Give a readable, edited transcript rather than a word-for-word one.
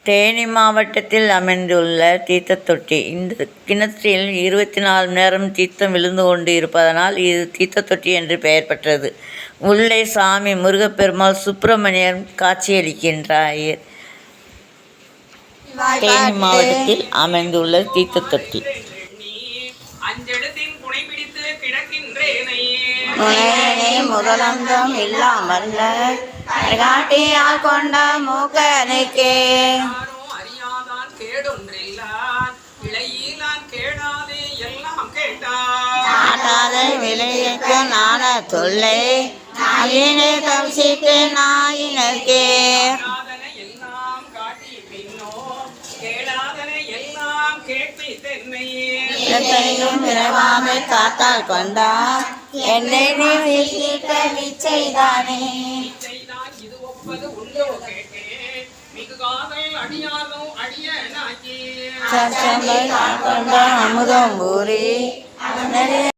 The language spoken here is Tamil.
தேனி மாவட்டத்தில் அமைந்துள்ள தீர்த்தத்தொட்டி. இந்த கிணற்றில் 24 மணி நேரம் தீர்த்தம் விழுந்து கொண்டு இருப்பதனால் இது தீர்த்தத்தொட்டி என்று பெயர் பெற்றது. உள்ளே சாமி முருகப்பெருமாள் சுப்பிரமணியர் காட்சியளிக்கின்றார். தேனி மாவட்டத்தில் அமைந்துள்ள தீர்த்தத்தொட்டி. முதலந்தம் இல்லாமல் காட்டியால் கொண்ட மூக்கனுக்கே விளையக்கு நான தொல்லை நாயினை கம்சிக்கு நாயினக்கே விரைவாமை காத்தால் கொண்டா என்னை நீ வீசிட்ட நிச்சயதானே அமுதம் ஊரி